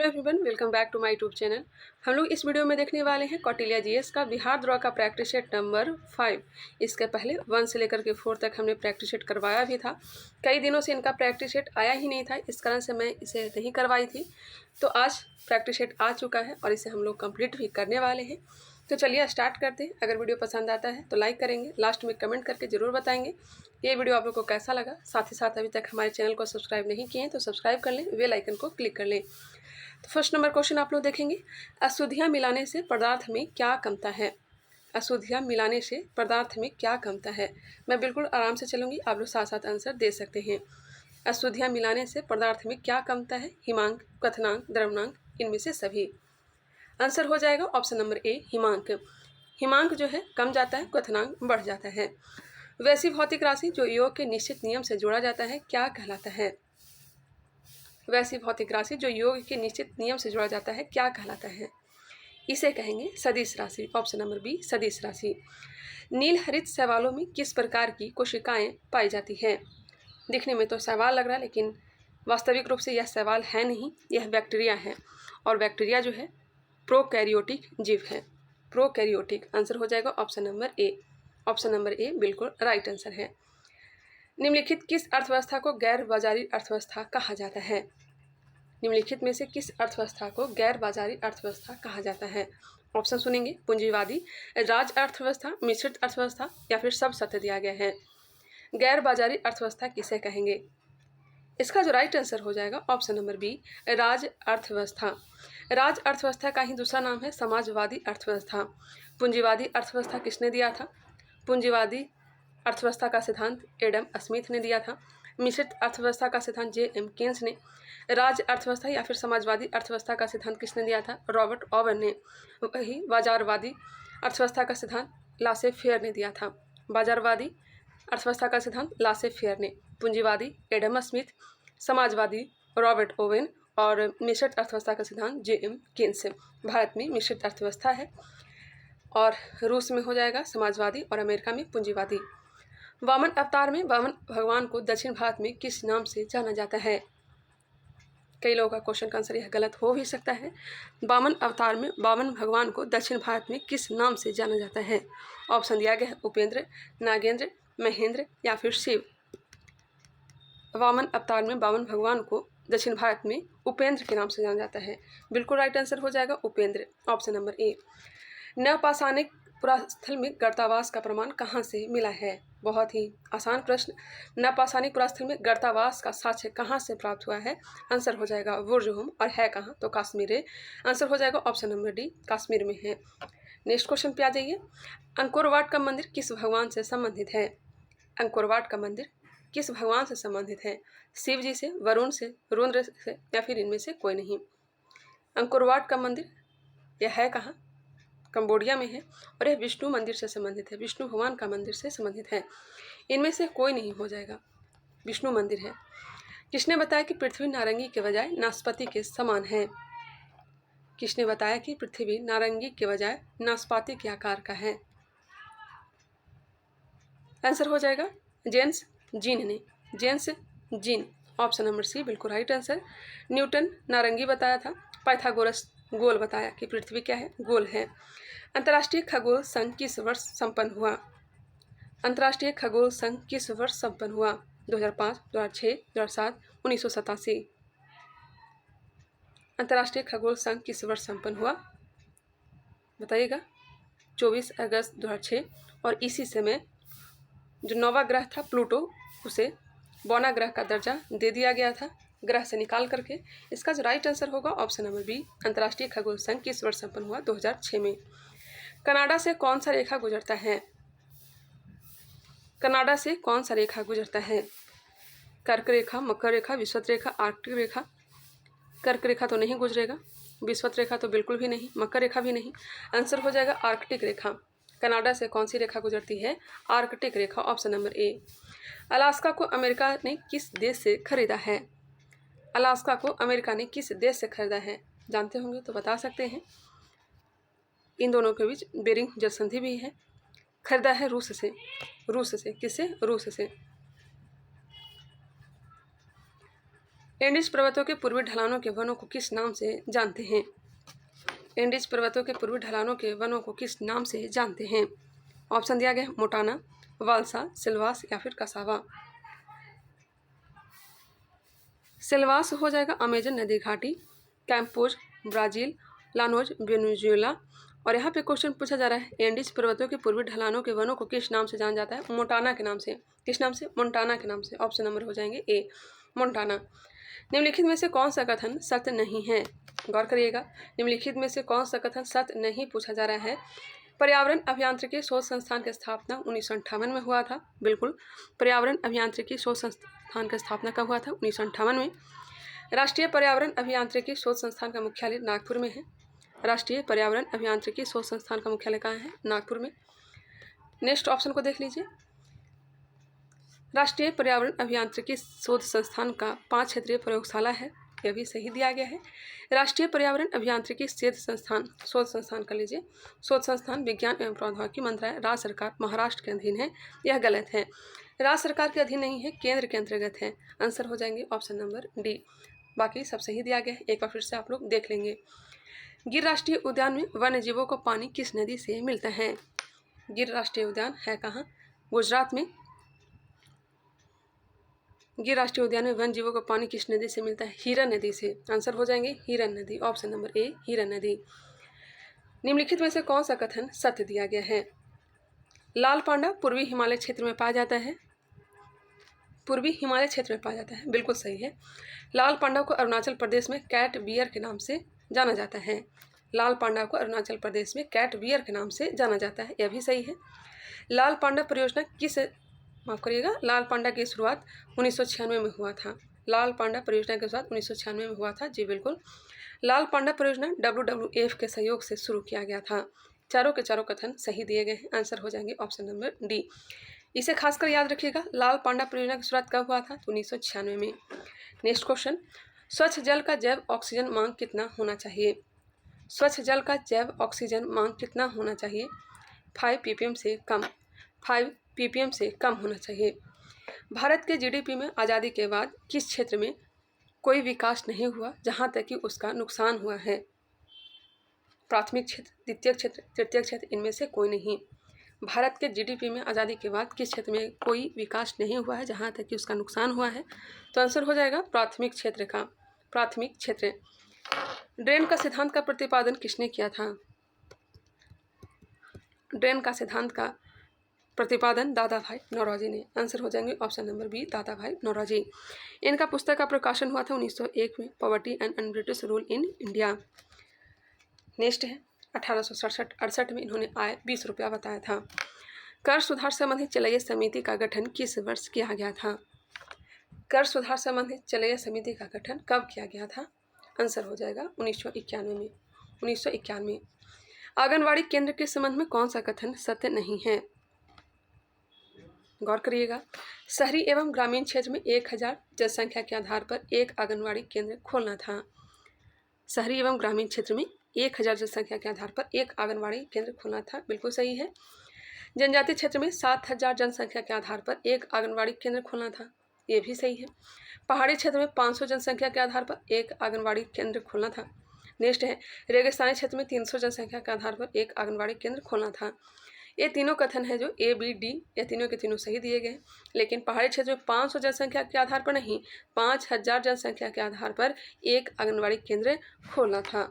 Hello everyone, welcome back to my YouTube channel. हम लोग इस वीडियो में देखने वाले हैं कौटिल्य जीएस का बिहार द्रोह का प्रैक्टिस सेट नंबर 5। इसके पहले 1 से लेकर के 4 तक हमने प्रैक्टिस सेट करवाया भी था। कई दिनों से इनका प्रैक्टिस सेट आया ही नहीं था, इस कारण से मैं इसे नहीं करवाई थी। तो आज प्रैक्टिस सेट आ चुका है और इसे हम लोग कंप्लीट भी करने वाले हैं। तो चलिए स्टार्ट करते हैं। अगर वीडियो पसंद आता है तो लाइक करेंगे, लास्ट में कमेंट करके ज़रूर बताएंगे ये वीडियो आप लोग को कैसा लगा। साथ ही साथ अभी तक हमारे चैनल को सब्सक्राइब नहीं किए हैं तो सब्सक्राइब कर लें, बेल आइकन को क्लिक कर लें। तो फर्स्ट नंबर क्वेश्चन आप लोग देखेंगे, अशुद्धियाँ मिलाने से पदार्थ में क्या कमता है। अशुद्धियाँ मिलाने से पदार्थ में क्या कमता है। मैं बिल्कुल आराम से चलूँगी, आप लोग साथ साथ आंसर दे सकते हैं। अशुद्धियाँ मिलाने से पदार्थ में क्या कमता है। हिमांक, क्वथनांक, द्रवणांक, इनमें से सभी। आंसर हो जाएगा ऑप्शन नंबर ए, हिमांक। हिमांक जो है कम जाता है, क्वथनांक बढ़ जाता है। वैसी भौतिक राशि जो योग के निश्चित नियम से जोड़ा जाता है क्या कहलाता है। वैसी भौतिक राशि जो योग के निश्चित नियम से जोड़ा जाता है क्या कहलाता है। इसे कहेंगे सदिश राशि। ऑप्शन नंबर बी, सदिश राशि। नील हरित शैवालों में किस प्रकार की कोशिकाएं पाई जाती हैं। दिखने में तो शैवाल लग रहा है, लेकिन वास्तविक रूप से यह शैवाल है नहीं, यह बैक्टीरिया है। और बैक्टीरिया जो है प्रोकैरियोटिक जीव है, प्रोकैरियोटिक। आंसर हो जाएगा ऑप्शन नंबर ए। ऑप्शन नंबर ए बिल्कुल राइट आंसर है। निम्नलिखित किस अर्थव्यवस्था को गैर बाजारी अर्थव्यवस्था कहा जाता है। निम्नलिखित में से किस अर्थव्यवस्था को गैर बाजारी अर्थव्यवस्था कहा जाता है। ऑप्शन सुनेंगे, पूंजीवादी, राज अर्थव्यवस्था, मिश्रित अर्थव्यवस्था या फिर सब सत्य दिया गया है। गैर बाजारी अर्थव्यवस्था किसे कहेंगे। इसका जो राइट आंसर हो जाएगा ऑप्शन नंबर बी, राज अर्थव्यवस्था। राज अर्थव्यवस्था का ही दूसरा नाम है समाजवादी अर्थव्यवस्था। पूंजीवादी अर्थव्यवस्था किसने दिया था। पूंजीवादी अर्थव्यवस्था का सिद्धांत एडम स्मिथ ने दिया था। मिश्रित अर्थव्यवस्था का सिद्धांत जे.एम. केन्स ने। राज्य अर्थव्यवस्था या फिर समाजवादी अर्थव्यवस्था का सिद्धांत किसने दिया था, रॉबर्ट ओवन ने। वही बाजारवादी अर्थव्यवस्था का सिद्धांत लासे फेयर ने दिया था। बाजारवादी अर्थव्यवस्था का सिद्धांत लासे फेयर ने। पूंजीवादी Adam Smith, Samajwadi Robert oven और मिश्रित अर्थव्यवस्था का सिद्धांत जे.एम. केन्स। भारत में मिश्रित अर्थव्यवस्था है और रूस में हो जाएगा समाजवादी और अमेरिका में पूंजीवादी। वामन अवतार में वामन भगवान को दक्षिण भारत में किस नाम से जाना जाता है। कई लोगों का क्वेश्चन का आंसर यह गलत हो भी सकता है। वामन अवतार में वामन भगवान को दक्षिण भारत में किस नाम से जाना जाता है। ऑप्शन दिया गया है, उपेंद्र, नागेंद्र, महेंद्र या फिर शिव। वामन अवतार में वामन भगवान को दक्षिण भारत में उपेंद्र के नाम से जाना जाता है। बिल्कुल राइट आंसर हो जाएगा उपेंद्र। Option number A. नवपाषाणिक पुरास्थल में गर्तावास का प्रमाण कहाँ से मिला है। बहुत ही आसान प्रश्न। नवपाषाणिक पुरास्थल में गर्तावास का साक्ष्य कहाँ से प्राप्त हुआ है। आंसर हो जाएगा बुर्जहोम, और है कहाँ तो कश्मीर है। आंसर हो जाएगा ऑप्शन नंबर डी, कश्मीर में है। नेक्स्ट क्वेश्चन पे आ जाइए। अंकोरवाट का मंदिर किस भगवान से संबंधित है। अंकोरवाट का मंदिर किस भगवान से संबंधित है। शिव जी से, वरुण से, रुद्र से या फिर इनमें से कोई नहीं। अंकोरवाट का मंदिर यह है कहाँ, कंबोडिया में है और यह विष्णु मंदिर से संबंधित है, विष्णु भगवान का मंदिर से संबंधित है। इनमें से कोई नहीं हो जाएगा, विष्णु मंदिर है। किसने बताया कि पृथ्वी नारंगी के बजाय नाशपाती के समान है। किसने बताया कि पृथ्वी नारंगी के बजाय नाशपाती के आकार का है। आंसर हो जाएगा जेम्स जीन ने, James Jean. Option number C बिल्कुल राइट आंसर। न्यूटन नारंगी बताया था, पाइथागोरस गोल बताया कि पृथ्वी क्या है, गोल है। अंतर्राष्ट्रीय खगोल संघ किस वर्ष संपन्न हुआ। अंतर्राष्ट्रीय खगोल संघ किस वर्ष संपन्न हुआ। 2005, 2006, 2007, 1987। अंतर्राष्ट्रीय खगोल संघ किस वर्ष संपन्न हुआ बताइएगा। 24 अगस्त 2006। और इसी समय जो नौवां ग्रह था प्लूटो, उसे बौना ग्रह का दर्जा दे दिया गया था ग्रह से निकाल करके। इसका जो राइट आंसर होगा ऑप्शन नंबर बी, अंतर्राष्ट्रीय खगोल संघ किस वर्ष संपन्न हुआ, 2006 में। कनाडा से कौन सा रेखा गुजरता है। कनाडा से कौन सा रेखा गुजरता है। कर्क रेखा, मकर रेखा, विषुवत रेखा, आर्कटिक रेखा। कर्क रेखा तो नहीं गुजरेगा, विषुवत रेखा तो बिल्कुल भी नहीं, मकर रेखा भी नहीं। आंसर हो जाएगा आर्कटिक रेखा। कनाडा से कौन सी रेखा गुजरती है, आर्कटिक रेखा। ऑप्शन नंबर ए। अलास्का को अमेरिका ने किस देश से खरीदा है। अलास्का को अमेरिका ने किस देश से खरीदा है, जानते होंगे तो बता सकते हैं। इन दोनों के बीच बेरिंग जल संधि भी है। खरीदा है रूस से। रूस से किससे, रूस से। एंडीज पर्वतों के पूर्वी ढलानों के वनों को किस नाम से जानते हैं? एंडीज पर्वतों के पूर्वी ढलानों के वनों को किस नाम से जानते हैं? ऑप्शन दिया गया है मोंटाना, वाल्सा, सिल्वास या फिर कसावा। सिल्वास हो जाएगा अमेजन नदी घाटी, कैंपोज ब्राज़ील, लानोज वेनेजुएला। और यहाँ पे क्वेश्चन पूछा जा रहा है एंडीज पर्वतों के पूर्वी ढलानों के वनों को किस नाम से जाना जाता है? मोंटाना के नाम से। किस नाम से? मोंटाना के नाम से। ऑप्शन नंबर हो जाएंगे ए, मोंटाना। निम्नलिखित में से कौन सा कथन सत्य नहीं है? गौर करिएगा, निम्नलिखित में से कौन सा कथन सत्य नहीं पूछा जा रहा है। पर्यावरण अभियांत्रिकी शोध संस्थान की स्थापना 1958 में हुआ था। बिल्कुल, पर्यावरण अभियांत्रिकी शोध संस्थान की स्थापना कब हुआ था? 1958 में। राष्ट्रीय पर्यावरण अभियांत्रिकी शोध संस्थान का मुख्यालय नागपुर में है। राष्ट्रीय पर्यावरण अभियांत्रिकी शोध संस्थान का मुख्यालय कहाँ है? नागपुर में। नेक्स्ट ऑप्शन को देख लीजिए। राष्ट्रीय पर्यावरण अभियांत्रिकी शोध संस्थान का 5 क्षेत्रीय प्रयोगशाला है, यह भी सही दिया गया है। राष्ट्रीय पर्यावरण अभियांत्रिकी शोध संस्थान कर लीजिए, शोध संस्थान विज्ञान एवं प्रौद्योगिकी मंत्रालय, राज्य सरकार महाराष्ट्र के अधीन है। यह गलत है, राज्य सरकार के अधीन नहीं है, केंद्र के अंतर्गत है। आंसर हो जाएंगे ऑप्शन नंबर डी। बाकी सब सही दिया गया है, एक बार फिर से आप लोग देख लेंगे। गिर राष्ट्रीय उद्यान में वन्य जीवों को पानी किस नदी से मिलता है? गिर राष्ट्रीय उद्यान है कहाँ? गुजरात में। गिर राष्ट्रीय उद्यान में वन्य जीवों को पानी किस नदी से मिलता है? हिरन नदी से। आंसर हो जाएंगे हिरन नदी, ऑप्शन नंबर ए, हिरन नदी। निम्नलिखित में से कौन सा कथन सत्य दिया गया है? लाल पांडा पूर्वी हिमालय क्षेत्र में पाया जाता है। पूर्वी हिमालय क्षेत्र में पाया जाता है, बिल्कुल सही है। लाल पांडा को अरुणाचल प्रदेश में कैट बियर के नाम से जाना जाता है। लाल पांडा को अरुणाचल प्रदेश में कैट बियर के नाम से जाना जाता है, यह भी सही है। लाल पांडा परियोजना माफ़ करिएगा, लाल पांडा की शुरुआत 1996 में हुआ था। लाल पांडा परियोजना की शुरुआत 1996 में हुआ था, जी बिल्कुल। लाल पांडा परियोजना WWF के सहयोग से शुरू किया गया था। चारों के चारों कथन सही दिए गए हैं, आंसर हो जाएंगे ऑप्शन नंबर डी। इसे खासकर याद रखिएगा, लाल पांडा परियोजना की शुरुआत कब हुआ था? 1996 में। नेक्स्ट क्वेश्चन, स्वच्छ जल का जैव ऑक्सीजन मांग कितना होना चाहिए? स्वच्छ जल का जैव ऑक्सीजन मांग कितना होना चाहिए? 5 ppm से कम। 5 ppm से कम होना चाहिए। भारत के GDP में आज़ादी के बाद किस क्षेत्र में कोई विकास नहीं हुआ जहां तक कि उसका नुकसान हुआ है? प्राथमिक क्षेत्र, द्वितीय क्षेत्र, तृतीय क्षेत्र, इनमें से कोई नहीं। भारत के GDP में आज़ादी के बाद किस क्षेत्र में कोई विकास नहीं हुआ है जहां तक कि उसका नुकसान हुआ है? तो आंसर हो जाएगा प्राथमिक क्षेत्र का। प्राथमिक क्षेत्र। ड्रेन का सिद्धांत का प्रतिपादन किसने किया था? ड्रेन का सिद्धांत का प्रतिपादन दादा भाई नौरोजी ने। आंसर हो जाएंगे ऑप्शन नंबर बी, दादा भाई नौरोजी। इनका पुस्तक का प्रकाशन हुआ था 1901 में, poverty and un-British rule in India. Next है 1867-68 में इन्होंने आय 20 रुपया बताया था। कर सुधार संबंधी चलैया समिति का गठन किस वर्ष किया गया था? कर सुधार संबंधी चलैया समिति का गठन कब किया गया था? आंसर हो जाएगा 1991 में। 1991। आंगनवाड़ी केंद्र के संबंध में कौन सा कथन सत्य नहीं है? गौर करिएगा, शहरी एवं ग्रामीण क्षेत्र में 1000 जनसंख्या के आधार पर एक आंगनवाड़ी केंद्र खोलना था। शहरी एवं ग्रामीण क्षेत्र में 1000 जनसंख्या के आधार पर एक आंगनवाड़ी केंद्र खोलना था, बिल्कुल सही है। जनजातीय क्षेत्र में 7000 जनसंख्या के आधार पर एक आंगनवाड़ी केंद्र खोलना था, ये भी सही है। पहाड़ी क्षेत्र में 500 जनसंख्या के आधार पर एक आंगनवाड़ी केंद्र खोलना था। नेक्स्ट है रेगिस्तानी क्षेत्र में 300 जनसंख्या के आधार पर एक आंगनवाड़ी केंद्र खोलना था। ये तीनों कथन है जो A, B, D, ये तीनों के तीनों सही दिए गए। लेकिन पहाड़ी क्षेत्र में 500 जनसंख्या के आधार पर नहीं, 5000 जनसंख्या के आधार पर एक आंगनवाड़ी केंद्र खोलना था।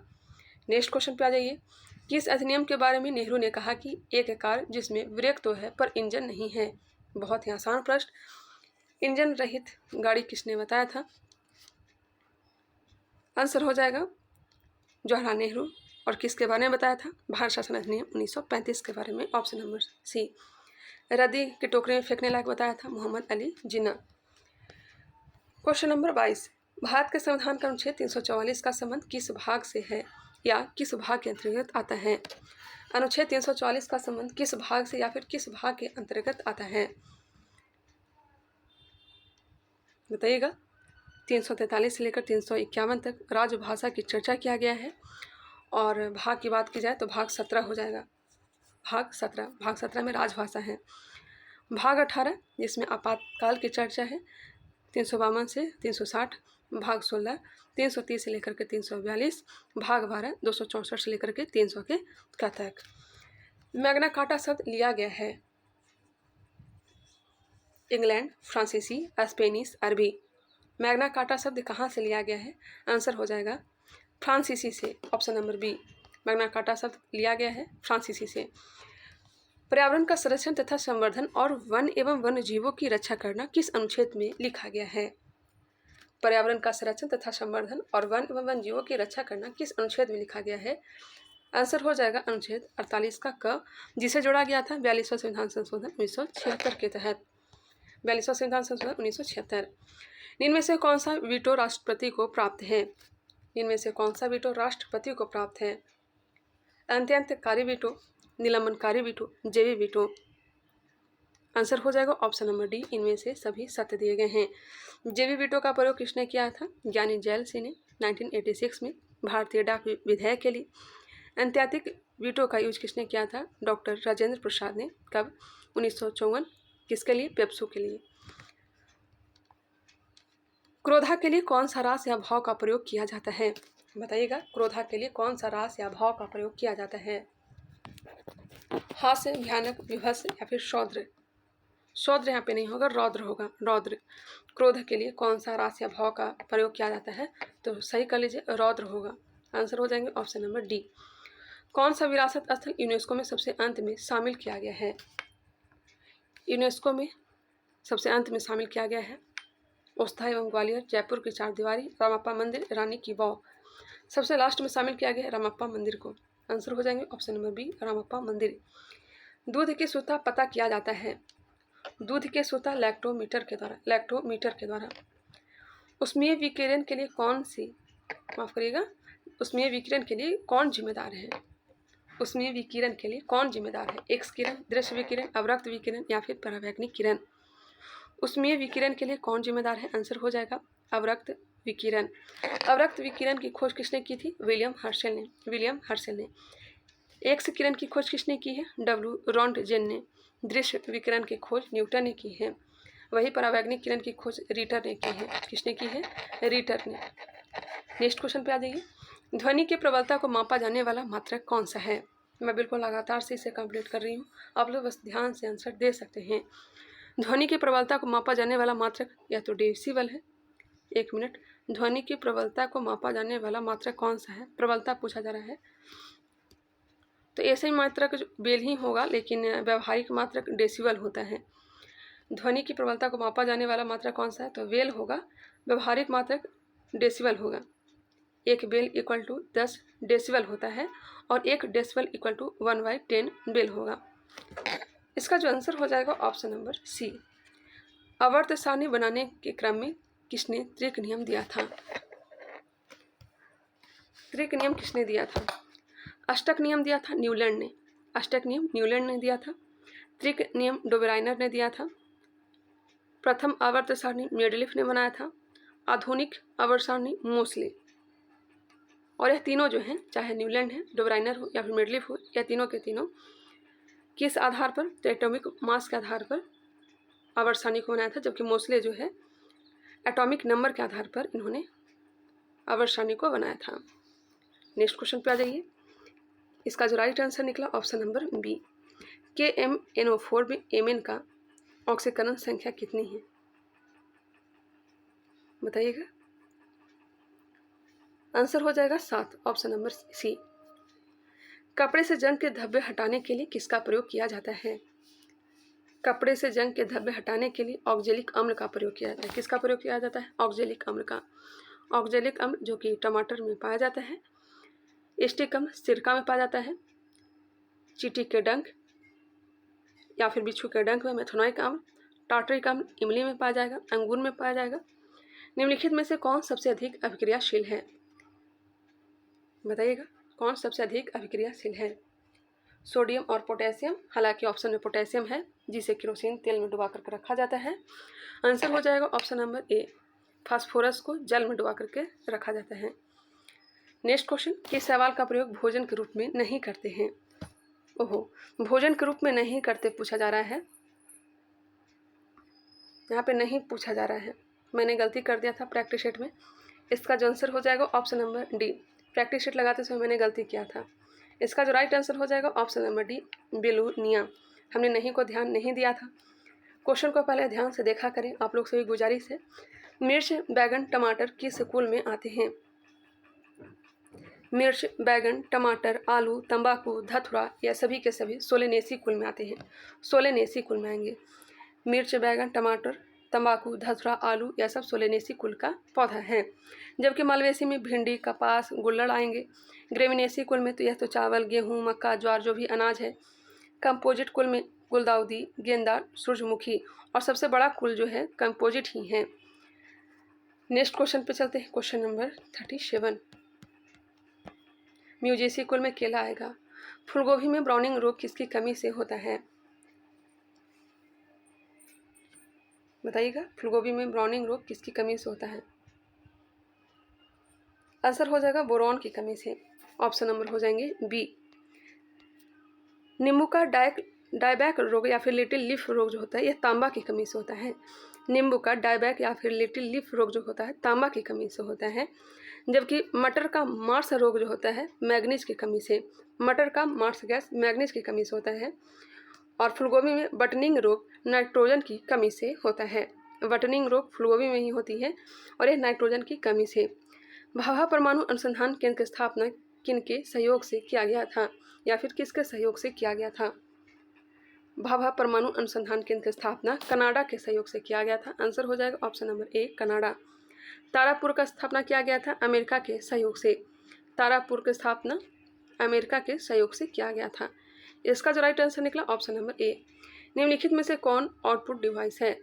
नेक्स्ट क्वेश्चन पे आ जाइए। किस अधिनियम के बारे में नेहरू ने कहा कि एक कार जिसमें ब्रेक तो है पर इंजन नहीं है? बहुत ही आसान प्रश्न। इंजन रहित गाड़ी किसने बताया था? आंसर हो जाएगा जवाहरलाल नेहरू। और किसके बारे में बताया था? भारत शासन अधिनियम 1935 के बारे में, ऑप्शन नंबर सी। रद्दी के टोकरे में फेंकने लायक बताया था मोहम्मद अली जिन्ना। क्वेश्चन नंबर 22, भारत के संविधान का अनुच्छेद 344 का संबंध किस भाग से है या किस भाग के अंतर्गत आता है? अनुच्छेद 344 का संबंध किस भाग से या फिर किस भाग के अंतर्गत आता है? बताइएगा। 343 से लेकर 351 तक राजभाषा की चर्चा किया गया है। और भाग की बात की जाए तो भाग 17 हो जाएगा। भाग 17 में राजभाषा है। भाग 18 जिसमें आपातकाल की चर्चा है 352 से 360। भाग 16 330 से लेकर के 342, भाग 12 264 से लेकर के 300 के तक। मैग्ना कार्टा शब्द लिया गया है इंग्लैंड, फ्रांसीसी, स्पेनिश, अरबी। मैग्ना कार्टा शब्द कहाँ से लिया गया है? आंसर हो जाएगा फ्रांसीसी से, option number B. Magna Carta शब्द लिया गया है फ्रांसीसी से। पर्यावरण का संरक्षण तथा संवर्धन और वन एवं वन्य जीवों की रक्षा करना किस अनुच्छेद में लिखा गया है? पर्यावरण का संरक्षण तथा संवर्धन और वन एवं वन्य जीवों की रक्षा करना किस अनुच्छेद में लिखा गया है? आंसर हो जाएगा अनुच्छेद 48 का क, जिसे जोड़ा गया था 42वां संविधान संशोधन 1976 के तहत। 42वां संविधान संशोधन 1976। इनमें से कौन सा वीटो राष्ट्रपति को प्राप्त है? इनमें से कौन सा वीटो राष्ट्रपति को प्राप्त है? अत्यंतकारी वीटो, निलंबनकारी वीटो, जेवी वीटो। आंसर हो जाएगा ऑप्शन नंबर डी, इनमें से सभी सत्य दिए गए हैं। जेवी वीटो का प्रयोग किसने किया था? ज्ञानी जैल सिंह ने 1986 में भारतीय डाक विधेयक के लिए। अंत्यातिक वीटो का यूज किसने किया था? डॉक्टर राजेंद्र प्रसाद ने। कब? 1954। किसके लिए? पेप्सू के लिए। क्रोधा के लिए कौन सा रास या भाव का प्रयोग किया जाता है? बताइएगा, क्रोधा के लिए कौन सा रास या भाव का प्रयोग किया जाता है? हास्य, भयानक, विभत्स या फिर शौद्र। शौद्र यहाँ पे नहीं होगा, रौद्र होगा, रौद्र। क्रोध के लिए कौन सा रास या भाव का प्रयोग किया जाता है? तो सही कर लीजिए, रौद्र होगा। आंसर हो जाएंगे ऑप्शन नंबर डी। कौन सा विरासत स्थल यूनेस्को में सबसे अंत में शामिल किया गया है? यूनेस्को में सबसे अंत में शामिल किया गया है ओस्था एवं ग्वालियर, जयपुर की चारदीवारी, रामप्पा मंदिर, रानी की वाव। सबसे लास्ट में शामिल किया गया है रामप्पा मंदिर को। आंसर हो जाएंगे ऑप्शन नंबर बी, रामप्पा मंदिर। दूध की शुद्धता पता किया जाता है? दूध की शुद्धता लैक्टोमीटर के द्वारा, लैक्टोमीटर के द्वारा। उष्मीय विकिरण के लिए कौन सी, माफ करिएगा, उष्मीय विकिरण के लिए कौन जिम्मेदार है? उष्मीय विकिरण के लिए कौन जिम्मेदार है? एक्स किरण, दृश्य विकिरण, अवरक्त विकिरण या फिर परावैज्ञानिक किरण। उष्मीय विकिरण के लिए कौन जिम्मेदार है? आंसर हो जाएगा अवरक्त विकिरण। अवरक्त विकिरण की खोज किसने की थी? विलियम हर्शेल ने। विलियम हर्शेल ने। एक्स किरण की खोज किसने की है? डब्ल्यू रॉन्टजेन ने। दृश्य विकिरण की खोज न्यूटन ने की है। वही परावैज्ञानिक किरण की खोज रीटर ने की है। किसने की है? रीटर ने। नेक्स्ट क्वेश्चन पे आ जाइए। ध्वनि की प्रबलता को मापा जाने वाला मात्रक कौन सा है? मैं बिल्कुल लगातार से इसे कंप्लीट कर रही हूँ, आप लोग बस ध्यान से आंसर दे सकते हैं। ध्वनि की प्रबलता को मापा जाने वाला मात्रक या तो डेसिबल है। एक मिनट, ध्वनि की प्रबलता को मापा जाने वाला मात्रक कौन सा है? प्रबलता पूछा जा रहा है, तो ऐसे ही मात्रक बेल ही होगा, लेकिन व्यवहारिक मात्रक डेसिबल होता है। ध्वनि की प्रबलता को मापा जाने वाला मात्रक कौन सा है? तो वेल होगा। व्यवहारिक मात्रक डेसिबल होगा। एक बेल इक्वल टू 10 डेसिबल होता है और एक डेसिबल इक्वल टू 1/10 बेल होगा। इसका जो आंसर हो जाएगा ऑप्शन नंबर सी। आवर्त सारणी बनाने के क्रम में किसने त्रिक नियम दिया था? त्रिक नियम किसने दिया था? अष्टक नियम दिया था न्यूलैंड ने। अष्टक नियम न्यूलैंड ने दिया था। त्रिक नियम डोबेराइनर ने दिया था। प्रथम आवर्त सारणी मेडलिफ ने बनाया था। आधुनिक आवर्त सारणी मोसले। और यह तीनों जो हैं, चाहे न्यूलैंड है, डोबेराइनर हो या फिर मेडलिफ हो, यह तीनों के तीनों किस आधार पर? तो एटॉमिक मास के आधार पर आवर्त सारणी को बनाया था, जबकि मोसले जो है एटॉमिक नंबर के आधार पर इन्होंने आवर्त सारणी को बनाया था। नेक्स्ट क्वेश्चन पे आ जाइए। इसका जो राइट आंसर निकला ऑप्शन नंबर बी। KMnO4 में Mn का ऑक्सीकरण संख्या कितनी है? बताइएगा। आंसर हो जाएगा 7, ऑप्शन नंबर सी। कपड़े से जंग के धब्बे हटाने के लिए किसका प्रयोग किया जाता है? कपड़े से जंग के धब्बे हटाने के लिए ऑक्जेलिक अम्ल का प्रयोग किया जाता है। किसका प्रयोग किया जाता है? ऑक्जेलिक अम्ल का। ऑक्जेलिक अम्ल जो कि टमाटर में पाया जाता है, एस्टिक अम्ल सिरका में पाया जाता है, चींटी के डंक या फिर बिच्छू के डंक में मेथनोइक अम्ल, टार्टरिक अम्ल इमली में पाया जाएगा, अंगूर में पाया जाएगा। निम्नलिखित में से कौन सबसे अधिक अभिक्रियाशील है? बताइएगा, कौन सबसे अधिक अभिक्रियाशील है? सोडियम और पोटेशियम। हालांकि ऑप्शन में पोटेशियम है, जिसे केरोसिन तेल में डुबा करके रखा जाता है। आंसर हो जाएगा ऑप्शन नंबर ए। फास्फोरस को जल में डुबा करके रखा जाता है। नेक्स्ट क्वेश्चन, किस सवाल का प्रयोग भोजन के रूप में नहीं करते हैं? ओहो, भोजन के रूप में नहीं करते पूछा जा रहा है। यहाँ पे नहीं पूछा जा रहा है, मैंने गलती कर दिया था प्रैक्टिस सेट में। इसका जो आंसर हो जाएगा option number D. Practice sheet लगाते समय मैंने गलती किया था। इसका जो राइट आंसर हो जाएगा ऑप्शन नंबर डी, बेलोनिया। हमने नहीं को ध्यान नहीं दिया था। क्वेश्चन को पहले ध्यान से देखा करें, आप लोग से भी गुजारिश है। मिर्च, बैगन, टमाटर किस कुल में आते हैं? मिर्च, बैगन, टमाटर, आलू, तंबाकू, धतूरा या सभी के सभी सोलेनेसी कुल में आते हैं। सोलेनेसी कुल में आएंगे। मिर्च, बैगन, टमाटर, तंबाकू, धतूरा, आलू यह सब सोलेनेसी कुल का पौधा है। जबकि मालवेसी में भिंडी, कपास, गुल्लड़ आएंगे। ग्रेविनेसी कुल में तो यह तो चावल, गेहूँ, मक्का, ज्वार जो भी अनाज है। कंपोजिट कुल में गुलदाउदी, गेंदा, सूरजमुखी और सबसे बड़ा कुल जो है कंपोजिट ही है। नेक्स्ट क्वेश्चन पे चलते हैं, क्वेश्चन नंबर 37। म्यूजेसी कुल में केला आएगा। फूलगोभी में ब्राउनिंग रोग किसकी कमी से होता है? बताइएगा, फूलगोभी में ब्राउनिंग रोग किसकी कमी से होता है? आंसर हो जाएगा बोरॉन की कमी से। ऑप्शन नंबर हो जाएंगे बी। नींबू का डायबैक रोग या फिर लिटिल लीफ रोग जो होता है यह तांबा की कमी से होता है। नींबू का डायबैक या फिर लिटिल लीफ रोग जो होता है तांबा की कमी से होता है। जबकि मटर का मार्स रोग जो होता है मैग्नीज की कमी से। मटर का मार्स गैस मैग्नीज की कमी से होता है। और फूलगोभी में बटनिंग रोग नाइट्रोजन की कमी से होता है। बटनिंग रोग फूलगोभी में ही होती है और यह नाइट्रोजन की कमी से। भाभा परमाणु अनुसंधान केंद्र की स्थापना किनके सहयोग से किया गया था या फिर किसके सहयोग से किया गया था? भाभा परमाणु अनुसंधान केंद्र की स्थापना कनाडा के सहयोग से किया गया था। आंसर हो जाएगा ऑप्शन नंबर ए, कनाडा। तारापुर का स्थापना किया गया था अमेरिका के सहयोग से। तारापुर की स्थापना अमेरिका के सहयोग से किया गया था। इसका जो राइट आंसर निकला ऑप्शन नंबर ए। निम्नलिखित में से कौन आउटपुट डिवाइस है?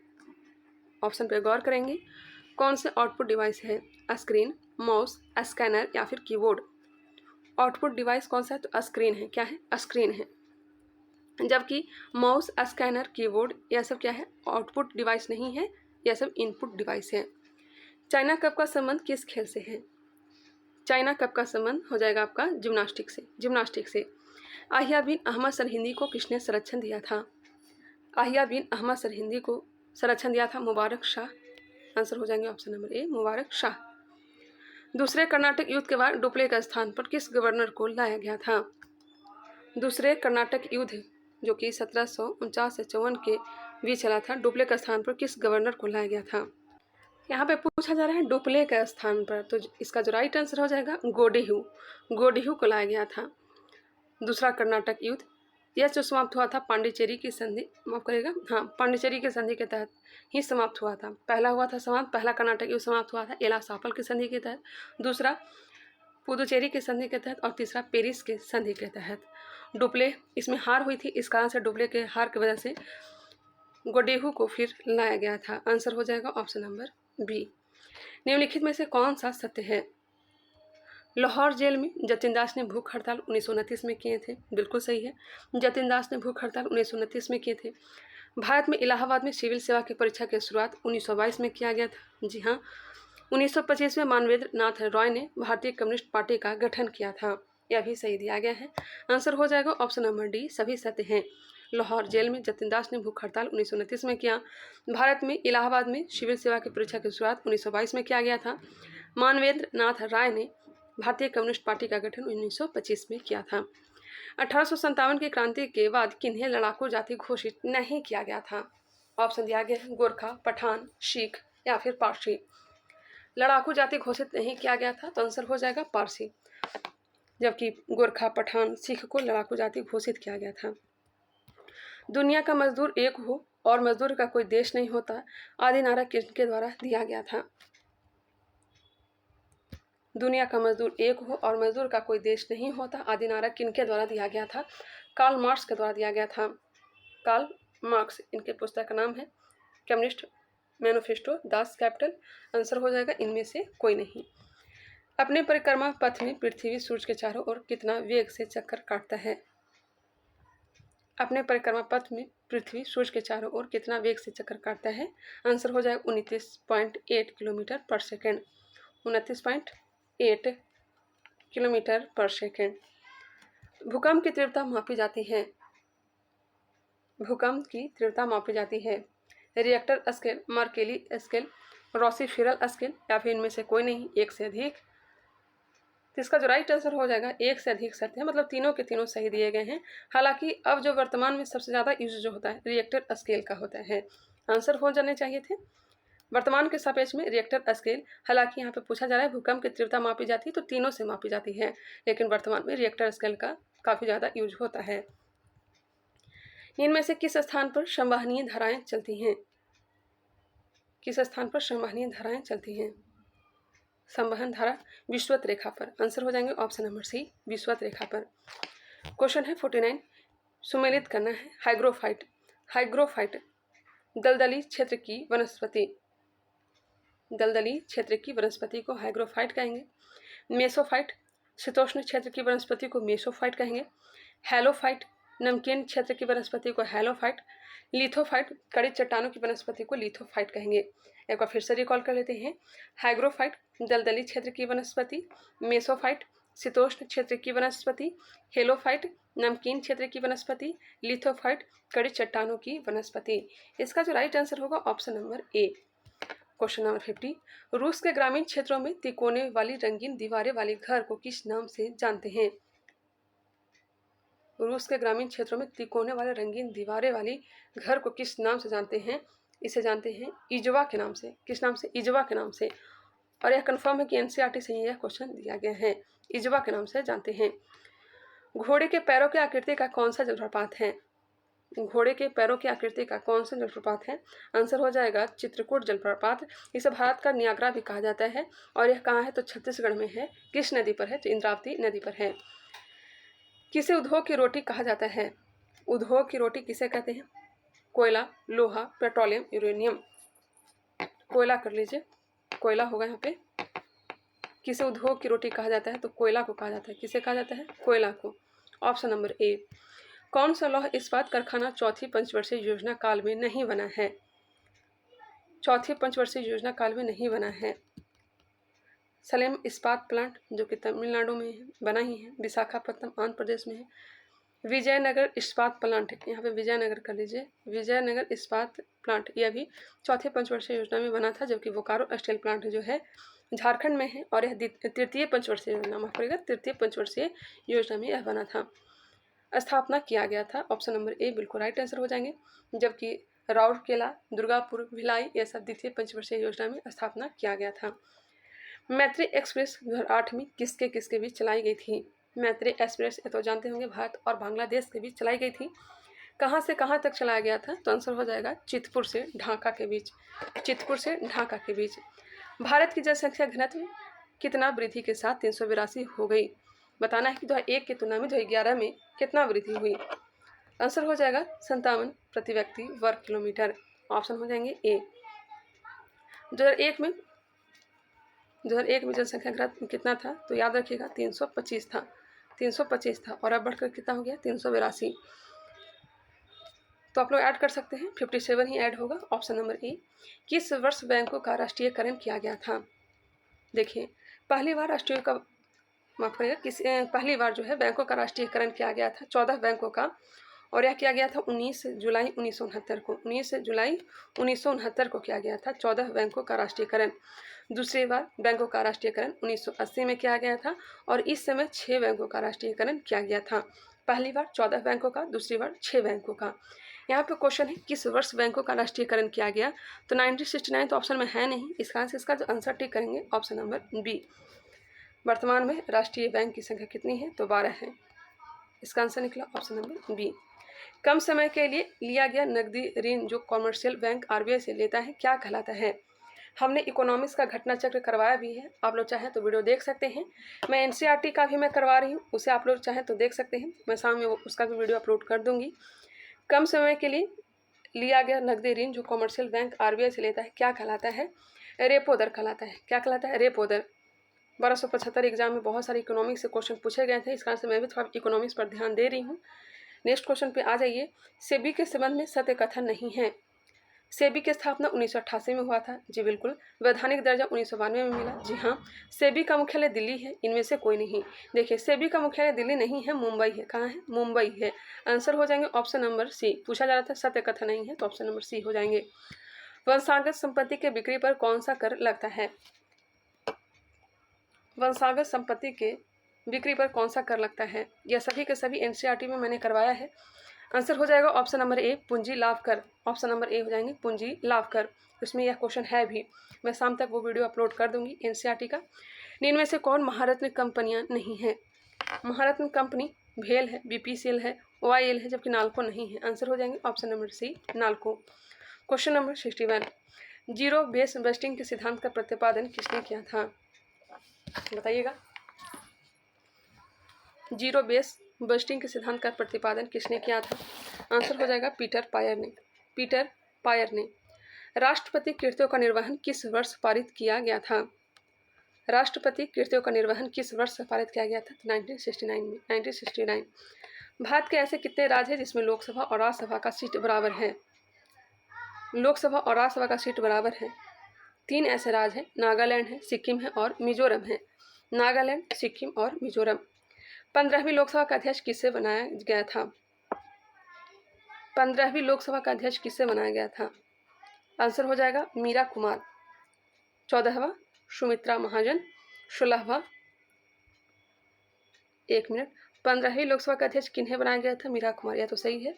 ऑप्शन पर गौर करेंगे। कौन से आउटपुट डिवाइस है? स्क्रीन, माउस, स्कैनर या फिर कीबोर्ड? आउटपुट डिवाइस कौन सा है? तो स्क्रीन है। क्या है? स्क्रीन है। जबकि माउस, स्कैनर, कीबोर्ड यह सब क्या है? आउटपुट डिवाइस नहीं है, यह सब इनपुट डिवाइस है। चाइना कप का संबंध किस खेल से है? चाइना कप का संबंध हो जाएगा आपका जिम्नास्टिक से। आहिया बिन अहमद सरहिंदी को किसने संरक्षण दिया था? आहिया बिन अहमद सरहिंदी को संरक्षण दिया था मुबारक शाह। आंसर हो जाएंगे ऑप्शन नंबर ए, मुबारक शाह। दूसरे कर्नाटक युद्ध के बाद डुप्ले के स्थान पर किस गवर्नर को लाया गया था? दूसरे कर्नाटक युद्ध जो कि 1749 से 54 के बीच चला था, डुप्ले के स्थान पर किस गवर्नर को लाया गया था? यहाँ पे पूछा जा रहा है डुप्ले के स्थान पर, तो इसका जो राइट आंसर हो जाएगा गोडेहू को लाया गया था। दूसरा कर्नाटक युद्ध यह जो समाप्त हुआ था पांडिचेरी की संधि, माफ करेगा, हाँ, पांडिचेरी की संधि के तहत ही समाप्त हुआ था। पहला हुआ था समाप्त, पहला कर्नाटक युद्ध समाप्त हुआ था एलासापल की संधि के तहत, दूसरा पुदुचेरी की संधि के तहत और तीसरा पेरिस के संधि के तहत। डुप्ले इसमें हार हुई थी, इस कारण से डुप्ले के हार की वजह से गोडेहू को फिर लाया गया था। आंसर हो जाएगा ऑप्शन नंबर बी। निम्नलिखित में से कौन सा सत्य है? लाहौर जेल में जतिन दास ने भूख हड़ताल 1929 में किए थे। बिल्कुल सही है, जतिन दास ने भूख हड़ताल 1929 में किए थे। भारत में इलाहाबाद में सिविल सेवा की परीक्षा की शुरुआत 1922 में किया गया था। जी हाँ, 1925 में मानवेंद्र नाथ रॉय ने भारतीय कम्युनिस्ट पार्टी का गठन किया था। यह भी सही दिया गया है। आंसर हो जाएगा ऑप्शन नंबर डी, सभी सत्य हैं। लाहौर जेल में जतिन दास ने भूख हड़ताल 1929 में किया। भारत में इलाहाबाद में सिविल सेवा की परीक्षा की शुरुआत 1922 में किया गया था। मानवेंद्र नाथ राय ने भारतीय कम्युनिस्ट पार्टी का गठन 1925 में किया था। 1857 की क्रांति के बाद किन्हें लड़ाकू जाति घोषित नहीं किया गया था? ऑप्शन दिया गया है गोरखा, पठान, सिख या फिर पारसी। लड़ाकू जाति घोषित नहीं किया गया था, तो आंसर हो जाएगा पारसी। जबकि गोरखा, पठान, सिख को लड़ाकू जाति घोषित किया गया था। दुनिया का मजदूर एक हो और मजदूर का कोई देश नहीं होता, आदि नारा किसके द्वारा दिया गया था? दुनिया का मजदूर एक हो और मजदूर का कोई देश नहीं होता, आदि नारा किनके द्वारा दिया गया था? कार्ल मार्क्स के द्वारा दिया गया था। कार्ल मार्क्स, इनके पुस्तक का नाम है communist manifesto, Das Kapital. Answer हो जाएगा इनमें से कोई नहीं। अपने परिक्रमा पथ में पृथ्वी सूर्य के चारों ओर कितना वेग से चक्कर काटता है? अपने परिक्रमा पथ में पृथ्वी सूर्य के चारों ओर कितना वेग से चक्कर काटता है? आंसर हो जाएगा 29.8 किलोमीटर पर सेकेंड। 29.8 किलोमीटर पर सेकेंड। भूकंप की तीव्रता मापी जाती है। भूकंप की तीव्रता मापी जाती है Richter scale, Mercalli scale, Rossi Forel scale या फिर इनमें से कोई नहीं, एक से अधिक। तो इसका जो राइट आंसर हो जाएगा एक से अधिक शर्तें, मतलब तीनों के तीनों सही दिए गए हैं। हालांकि अब जो वर्तमान में सबसे ज़्यादा यूज जो होता है रिएक्टर स्केल का होता है। आंसर हो जाने चाहिए थे वर्तमान के सापेक्ष में रिएक्टर स्केल। हालांकि यहाँ पे पूछा जा रहा है भूकंप की तीव्रता मापी जाती है तो तीनों से मापी जाती है, लेकिन वर्तमान में रिएक्टर स्केल का काफ़ी ज़्यादा यूज होता है। इनमें से किस स्थान पर संवहनीय धाराएं चलती हैं? किस स्थान पर संवहनीय धाराएं चलती हैं? संवहन धारा विषुवत रेखा पर। आंसर हो जाएंगे ऑप्शन नंबर सी, विषुवत रेखा पर। क्वेश्चन है 49, सुमेलित करना है। हाइग्रोफाइट, हाइग्रोफाइट दलदली क्षेत्र की वनस्पति, दलदली क्षेत्र की वनस्पति को हाइग्रोफाइट कहेंगे। मेसोफाइट शीतोष्ण क्षेत्र की वनस्पति को मेसोफाइट कहेंगे। हैलोफाइट नमकीन क्षेत्र की वनस्पति को हैलोफाइट। लिथोफाइट कड़ी चट्टानों की वनस्पति को लिथोफाइट कहेंगे। एक बार फिर से रिकॉल कर लेते हैं। हाइग्रोफाइट दलदली क्षेत्र की वनस्पति, मेसोफाइट शीतोष्ण क्षेत्र की वनस्पति, हेलोफाइट नमकीन क्षेत्र की वनस्पति, लिथोफाइट कड़ी चट्टानों की वनस्पति। इसका जो राइट आंसर होगा ऑप्शन नंबर ए। क्वेश्चन नंबर 50, रूस के ग्रामीण क्षेत्रों में तिकोने वाली रंगीन दीवारें वाले घर को किस नाम से जानते हैं? रूस के ग्रामीण क्षेत्रों में तिकोने वाले रंगीन दीवारें वाली घर को किस नाम से जानते हैं? इसे जानते हैं इजवा के नाम से। किस नाम से? इजवा के नाम से। और यह कंफर्म है कि एनसीईआरटी से यह क्वेश्चन दिया गया है, इजवा के नाम से जानते हैं। घोड़े के पैरों की आकृति का कौन सा जलप्रपात है? घोड़े के पैरों की आकृति का कौन सा जलप्रपात है? आंसर हो जाएगा चित्रकूट जलप्रपात। इसे भारत का नियाग्रा भी कहा जाता है। और यह कहाँ है? तो छत्तीसगढ़ में है। किस नदी पर है? तो इंद्रावती नदी पर है। किसे उद्योग की रोटी कहा जाता है? उद्योग की रोटी किसे कहते हैं? कोयला, लोहा, पेट्रोलियम, यूरेनियम। कोयला कर लीजिए, कोयला होगा यहाँ पे। किसे उद्योग की रोटी कहा जाता है? तो कोयला को कहा जाता है। किसे कहा जाता है? कोयला को। ऑप्शन नंबर ए। कौन सा लौह इस्पात कारखाना चौथी पंचवर्षीय योजना काल में नहीं बना है? चौथी पंचवर्षीय योजना काल में नहीं बना है। सलेम इस्पात प्लांट जो कि तमिलनाडु में है, बना ही है। विशाखापट्टनम आंध्र प्रदेश में है। विजयनगर इस्पात प्लांट, यहाँ पे विजयनगर कर लीजिए, विजयनगर इस्पात प्लांट यह भी चौथे पंचवर्षीय योजना में बना था, जबकि बोकारो स्टील प्लांट जो है झारखंड में है और यह तृतीय पंचवर्षीय योजना, माफ करिएगा तृतीय पंचवर्षीय योजना में यह बना था, स्थापना किया गया था। ऑप्शन नंबर ए बिल्कुल राइट आंसर हो जाएंगे। जबकि राउरकेला, दुर्गापुर, भिलाई यह सब द्वितीय पंचवर्षीय योजना में स्थापना किया गया था। मैत्री एक्सप्रेस 2008 में किसके किसके बीच चलाई गई थी? मैत्री एक्सप्रेस ये तो जानते होंगे भारत और बांग्लादेश के बीच चलाई गई थी। कहाँ से कहाँ तक चलाया गया था? तो आंसर हो जाएगा चितपुर से ढाका के बीच। चितपुर से ढाका के बीच। भारत की जनसंख्या घनत्व कितना वृद्धि के साथ 382 हो गई? बताना है कि 2001 की तुलना में 2011 में कितना वृद्धि हुई। आंसर हो जाएगा 57 प्रति व्यक्ति वर्ग किलोमीटर। ऑप्शन हो जाएंगे ए। 2001 में जनसंख्या घनत्व कितना था? तो याद रखिएगा 325 था, 325 था और अब बढ़कर कितना हो गया? 382। तो आप लोग ऐड कर सकते हैं, 57 ही ऐड होगा। ऑप्शन नंबर ए। किस वर्ष बैंकों का राष्ट्रीयकरण किया गया था? देखिए पहली बार पहली बार जो है बैंकों का राष्ट्रीयकरण किया गया था, 14 बैंकों का, और यह किया गया था 19 जुलाई 1969 को। 19 जुलाई 1969 को किया गया था 14 बैंकों का राष्ट्रीयकरण। दूसरी बार बैंकों का राष्ट्रीयकरण 1980 में किया गया था और इस समय 6 बैंकों का राष्ट्रीयकरण किया गया था। पहली बार 14 बैंकों का, दूसरी बार 6 बैंकों का। यहाँ पे क्वेश्चन है किस वर्ष बैंकों का राष्ट्रीयकरण किया गया? तो 1969 तो ऑप्शन में है नहीं, इसका जो आंसर टिक करेंगे ऑप्शन नंबर बी। वर्तमान में राष्ट्रीय बैंक की संख्या कितनी है? तो 12 है। इसका आंसर निकला ऑप्शन नंबर बी। कम समय के लिए लिया गया नकदी ऋण जो कॉमर्शियल बैंक आरबीआई से लेता है क्या कहलाता है? हमने इकोनॉमिक्स का घटना चक्र करवाया भी है, आप लोग चाहें तो वीडियो देख सकते हैं। मैं एनसीईआरटी का भी मैं करवा रही हूँ, उसे आप लोग चाहें तो देख सकते हैं। मैं सामने उसका भी वीडियो अपलोड कर दूंगी। कम समय के लिए लिया गया नकदी ऋण जो कॉमर्शियल बैंक आरबीआई से लेता है क्या कहलाता है? रेपो दर कहलाता है। क्या कहलाता है? रेपो दर। 1275 एग्जाम में बहुत सारे इकोनॉमिक्स से क्वेश्चन पूछे गए थे, इस कारण से मैं भी थोड़ा इकोनॉमिक्स पर ध्यान दे रही हूँ। नेक्स्ट क्वेश्चन पे आ जाइए। सेबी के संबंध में सत्य कथन नहीं है। सेबी की स्थापना 1988 में हुआ था, जी बिल्कुल। वैधानिक दर्जा 1992 में मिला, जी हाँ। सेबी का मुख्यालय दिल्ली है, इनमें से कोई नहीं। देखिए सेबी का मुख्यालय दिल्ली नहीं है, मुंबई है। कहाँ है? मुंबई है। आंसर हो जाएंगे ऑप्शन नंबर सी। पूछा जा रहा था सत्य कथन नहीं है, तो ऑप्शन नंबर सी हो जाएंगे। वंशागत संपत्ति के बिक्री पर कौन सा कर लगता है? वंशागत संपत्ति के बिक्री पर कौन सा कर लगता है? यह सभी के सभी एनसीईआरटी में मैंने करवाया है। आंसर हो जाएगा ऑप्शन नंबर ए, पूंजी लाभ कर। ऑप्शन नंबर ए हो जाएंगे पूंजी लाभ कर। इसमें यह क्वेश्चन है भी। मैं शाम तक वो वीडियो अपलोड कर दूंगी एनसीईआरटी का। इनमें से कौन महारत्न कंपनियां नहीं हैं? महारत्न कंपनी भेल है, बीपीसीएल है, ओआईएल है, जबकि नाल्को नहीं है। आंसर हो जाएंगे option number C, NALCO. Question number 61, zero base budgeting के सिद्धांत का प्रतिपादन किसने किया था? बताइएगा। जीरो बेस बस्टिंग के सिद्धांत का प्रतिपादन किसने किया था? आंसर हो जाएगा पीटर पायर ने। पीटर पायर ने। राष्ट्रपति कृत्यों का निर्वहन किस वर्ष पारित किया गया था? राष्ट्रपति कृत्यों का निर्वहन किस वर्ष पारित किया गया था? 1969 में। 1969। भारत के ऐसे कितने राज्य हैं जिसमें लोकसभा और राज्यसभा का सीट बराबर है? लोकसभा और राज्यसभा का सीट बराबर है। 3 ऐसे राज्य हैं, नागालैंड है, सिक्किम है और मिजोरम है। नागालैंड, सिक्किम और मिजोरम। 15वीं लोकसभा का अध्यक्ष किससे बनाया गया था? 15वीं लोकसभा का अध्यक्ष किससे बनाया गया था? आंसर हो जाएगा मीरा कुमार। 14वां सुमित्रा महाजन। 16वां 1 मिनट, 15वीं लोकसभा का अध्यक्ष किन्हें बनाया गया था? मीरा कुमार। यह तो सही है।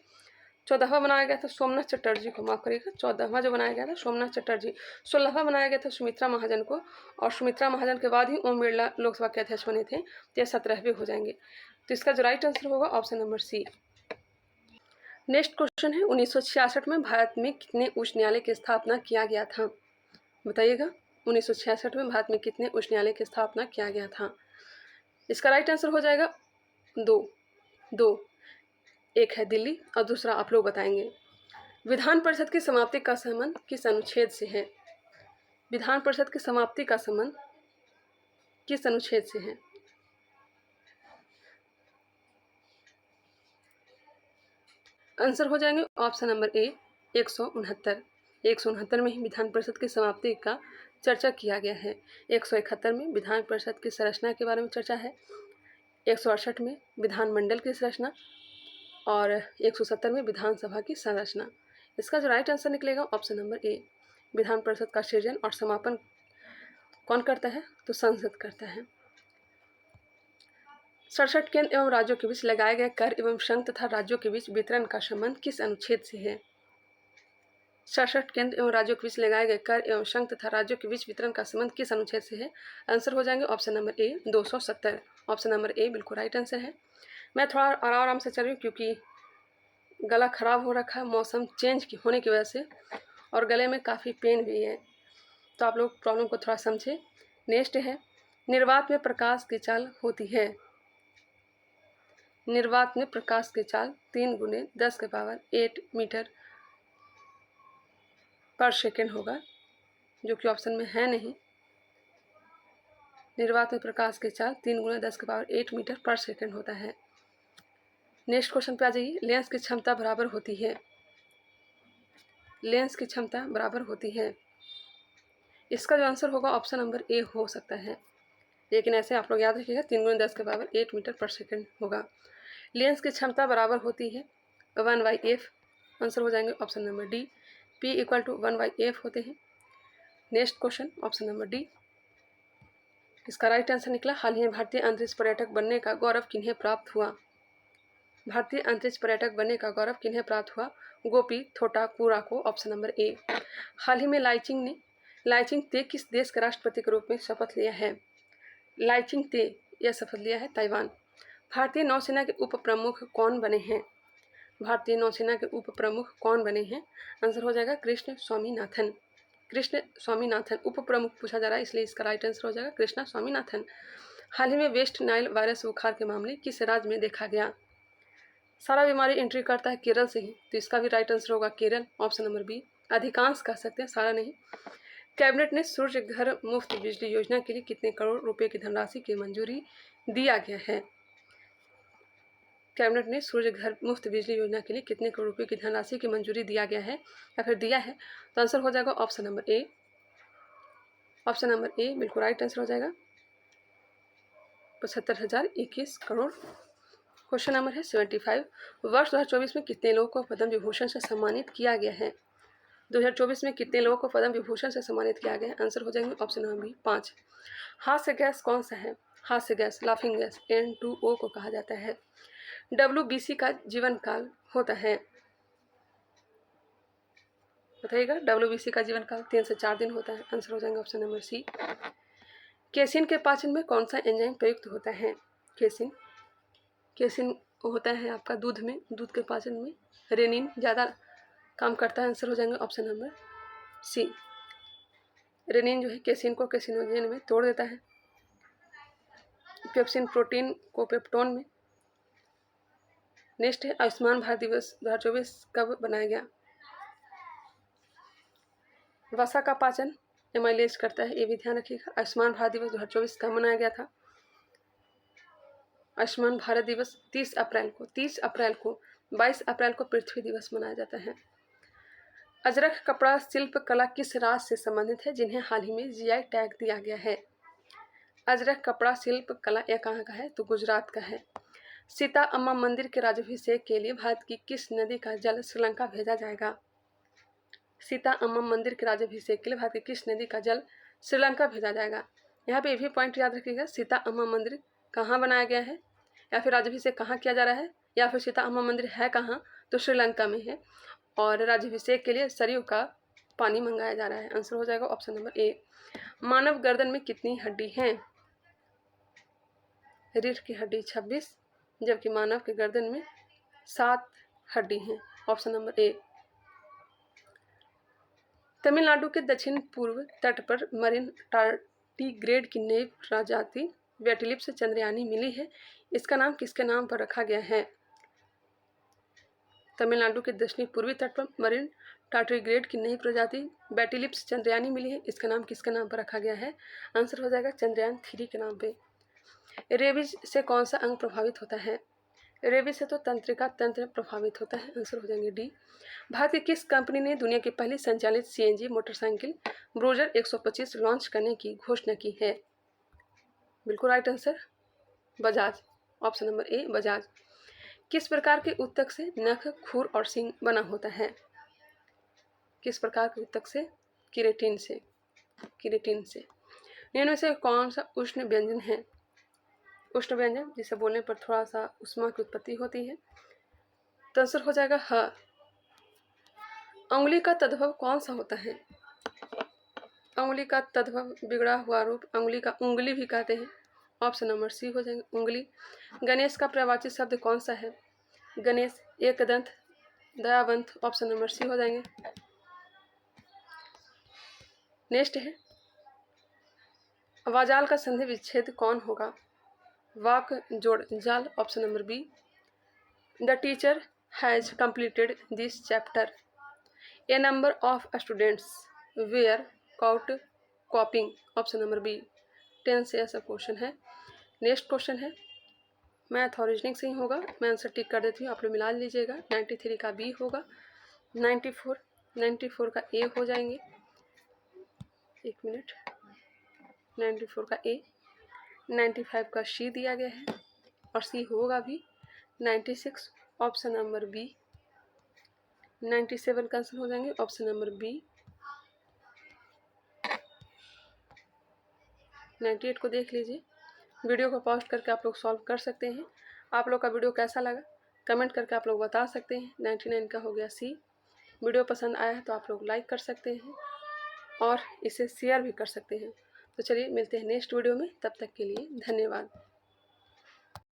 14वां बनाया गया था सोमनाथ चटर्जी को, माफ करिएगा, 14वां जो बनाया गया था सोमनाथ चटर्जी। 16वां बनाया गया था सुमित्रा महाजन को, और सुमित्रा महाजन के बाद ही ओम बिरला लोकसभा के अध्यक्ष बने थे, तो यह 17वें हो जाएंगे। तो इसका जो राइट आंसर होगा option number C. Next question है, 1966 में भारत में कितने उच्च न्यायालय की स्थापना किया गया था? बताइएगा। 1966 में भारत में कितने उच्च न्यायालय की स्थापना किया गया था? इसका राइट आंसर हो जाएगा 2। एक है दिल्ली और दूसरा आप लोग बताएंगे। विधान परिषद की समाप्ति का संबंध किस अनुच्छेद से है? विधान परिषद की समाप्ति का संबंध किस अनुच्छेद से है? आंसर हो जाएंगे ऑप्शन नंबर ए, 169। 169 में ही विधान परिषद की समाप्ति का चर्चा किया गया है। 171 में विधान परिषद की संरचना के बारे में चर्चा है। 168 में विधानमंडल की संरचना और 170 में विधानसभा की संरचना। इसका जो राइट आंसर निकलेगा ऑप्शन नंबर ए। विधान परिषद का सृजन और समापन कौन करता है? तो संसद करता है। 67 केंद्र एवं राज्यों के बीच लगाए गए कर एवं संघ तथा राज्यों के बीच वितरण का संबंध किस अनुच्छेद से है? 67 केंद्र एवं राज्यों के बीच लगाए गए कर एवं संघ तथा राज्यों के बीच वितरण का संबंध किस अनुच्छेद से है? आंसर हो जाएंगे ऑप्शन नंबर ए, 270। ऑप्शन नंबर ए बिल्कुल राइट आंसर है। मैं थोड़ा आराम से चल रही हूँ क्योंकि गला खराब हो रखा है मौसम चेंज होने की वजह से, और गले में काफ़ी पेन भी है, तो आप लोग प्रॉब्लम को थोड़ा समझे। नेक्स्ट है, निर्वात में प्रकाश की चाल होती है। निर्वात में प्रकाश की चाल 3 × 10⁸ मीटर पर सेकेंड होगा, जो कि ऑप्शन में है नहीं। निर्वात में प्रकाश की चाल 3 × 10⁸ मीटर पर सेकेंड होता है। नेक्स्ट क्वेश्चन पे आ जाइए। लेंस की क्षमता बराबर होती है। लेंस की क्षमता बराबर होती है। इसका जो आंसर होगा ऑप्शन नंबर ए हो सकता है, लेकिन ऐसे आप लोग याद रखिएगा 3 × 10⁸ मीटर पर सेकेंड होगा। लेंस की क्षमता बराबर होती है 1/f। आंसर हो जाएंगे option number D, p = 1/f होते हैं। Next question option number D, इसका राइट आंसर निकला। हाल ही में भारतीय अंतरिक्ष पर्यटक बनने का गौरव किन्हें प्राप्त हुआ? भारतीय अंतरिक्ष पर्यटक बनने का गौरव किन्हें प्राप्त हुआ? गोपी थोटाकुरा को। ऑप्शन नंबर ए। हाल ही में लाइचिंग ते किस देश के राष्ट्रपति के रूप में शपथ लिया है? लाइचिंग ते यह शपथ लिया है ताइवान। भारतीय नौसेना के उप प्रमुख कौन बने हैं? भारतीय नौसेना के उप प्रमुख कौन बने हैं? आंसर हो जाएगा कृष्ण स्वामीनाथन। कृष्ण स्वामीनाथन उप प्रमुख पूछा जा रहा है, इसलिए इसका राइट आंसर हो जाएगा कृष्णा स्वामीनाथन। हाल ही में वेस्ट नाइल वायरस बुखार के मामले किस राज्य में देखा गया? सारा बीमारी एंट्री करता है केरल से ही, तो इसका भी राइट आंसर होगा केरल। Option number B. अधिकांश कह सकते हैं, सारा नहीं। कैबिनेट ने सूर्य घर मुफ्त बिजली योजना के लिए कितने करोड़ रुपए की धनराशि की मंजूरी दिया गया है? कैबिनेट ने सूर्य घर मुफ्त बिजली योजना के लिए कितने करोड़ रुपए की धनराशि की मंजूरी दिया गया है या फिर दिया है? तो आंसर हो जाएगा ऑप्शन नंबर ए। ऑप्शन नंबर ए बिल्कुल राइट आंसर हो जाएगा 75,021 करोड़। क्वेश्चन नंबर है 75, वर्ष 2024 में कितने लोगों को पद्म विभूषण से सम्मानित किया गया है? 2024 में कितने लोगों को पद्म विभूषण से सम्मानित किया गया? आंसर हो जाएंगे ऑप्शन नंबर बी 5। हास्य गैस कौन सा है? हास्य गैस लाफिंग गैस N2O को कहा जाता है। WBC का जीवन काल होता है, बताइएगा। WBC का जीवन काल 3 से 4 दिन होता है। आंसर हो जाएंगे ऑप्शन नंबर सी। केसिन के पाचन में कौन सा एंजाइम प्रयुक्त होता है? केसिन होता है आपका दूध में, दूध के पाचन में रेनिन ज़्यादा काम करता है। आंसर हो जाएंगे ऑप्शन नंबर सी। रेनिन जो है केसिन को केसिनोजेन में तोड़ देता है, पेप्सिन प्रोटीन को पेप्टोन में। नेक्स्ट है आयुष्मान भारत दिवस 2024 कब बनाया गया? वसा का पाचन एमाइलेज करता है, ये भी ध्यान रखिएगा। आयुष्मान भारत दिवस 2024 कब मनाया गया था? आयुष्मान भारत दिवस 30 अप्रैल को 22 अप्रैल को पृथ्वी दिवस मनाया जाता है। अजरक कपड़ा शिल्प कला किस राज्य से संबंधित है जिन्हें हाल ही में जीआई टैग दिया गया है? अजरक कपड़ा शिल्प कला यह कहाँ का है? तो गुजरात का है। सीता अम्मा मंदिर के राज्याभिषेक के लिए भारत की किस नदी का जल श्रीलंका भेजा जाएगा? सीता अम्मा मंदिर के राज्याभिषेक के लिए भारत की किस नदी का जल श्रीलंका भेजा जाएगा? यहाँ पे भी पॉइंट याद रखिएगा, सीता अम्मा मंदिर कहाँ बनाया गया है, या फिर राज्याभिषेक कहाँ किया जा रहा है, या फिर सीता अम्मा मंदिर है कहाँ, तो श्रीलंका में है। और राज्याभिषेक के लिए सरयू का पानी मंगाया जा रहा है। आंसर हो जाएगा ऑप्शन नंबर ए। मानव गर्दन में कितनी हड्डी हैं? रीढ़ की हड्डी 26, जबकि मानव के गर्दन में 7 हड्डी हैं। ऑप्शन नंबर ए। तमिलनाडु के दक्षिण पूर्व तट पर मरीन टार्डिग्रेड की नई प्रजाति वेटिलिप्स चंद्रयानी मिली है, इसका नाम किसके नाम पर रखा गया है? तमिलनाडु के दक्षिणी पूर्वी तट पर मरीन टार्डिग्रेड की नई प्रजाति वेटिलिप्स चंद्रयानी मिली है, इसका नाम किसके नाम पर रखा गया है? आंसर हो जाएगा चंद्रयान 3 के नाम पे। रेबीज से कौन सा अंग प्रभावित होता है? रेबीज से तो तंत्रिका तंत्र प्रभावित होता है। आंसर हो जाएंगे डी। भारत की किस कंपनी ने दुनिया की पहली संचालित सीएनजी मोटरसाइकिल ब्रूजर 125 लॉन्च करने की घोषणा की है? बिल्कुल right answer Bajaj. Option number ए बजाज। किस प्रकार के उत्तक से नख, खुर और सींग बना होता है? किस प्रकार के उत्तक से? केराटिन से। निम्न में से कौन सा उष्ण व्यंजन है? उष्ण व्यंजन जिसे बोलने पर थोड़ा सा उष्मा की उत्पत्ति होती है, तो आंसर हो जाएगा ह। अंगुली का तद्भव कौन सा होता है? अंगुली का तद्भव बिगड़ा हुआ रूप अंगुली का उंगली भी कहते हैं। ऑप्शन नंबर सी हो जाएंगे उंगली। गणेश का पर्यायवाची शब्द कौन सा है? गणेश एकदंत दयावंत। ऑप्शन नंबर सी हो जाएंगे। नेक्स्ट है वाजाल का संधि विच्छेद कौन होगा? वाक जोड़ जाल। Option number B. The teacher has completed this chapter. A number of students were caught copying. Option number B. 10 से ऐसा क्वेश्चन है। नेक्स्ट क्वेश्चन है मैथ और रीजनिंग से ही होगा, मैं आंसर टिक कर देती हूँ, आप लोग मिला लीजिएगा। 93 का बी होगा, 94 का ए हो जाएंगे। एक मिनट। 94 का ए, 95 का सी दिया गया है और सी होगा भी 96। Option number B. 97 का आंसर हो जाएंगे ऑप्शन नंबर बी। 98 को देख लीजिए। वीडियो को पॉज करके आप लोग सॉल्व कर सकते हैं। आप लोग का वीडियो कैसा लगा कमेंट करके आप लोग बता सकते हैं। 99 का हो गया सी। वीडियो पसंद आया है तो आप लोग लाइक कर सकते हैं और इसे शेयर भी कर सकते हैं। तो चलिए मिलते हैं नेक्स्ट वीडियो में, तब तक के लिए धन्यवाद।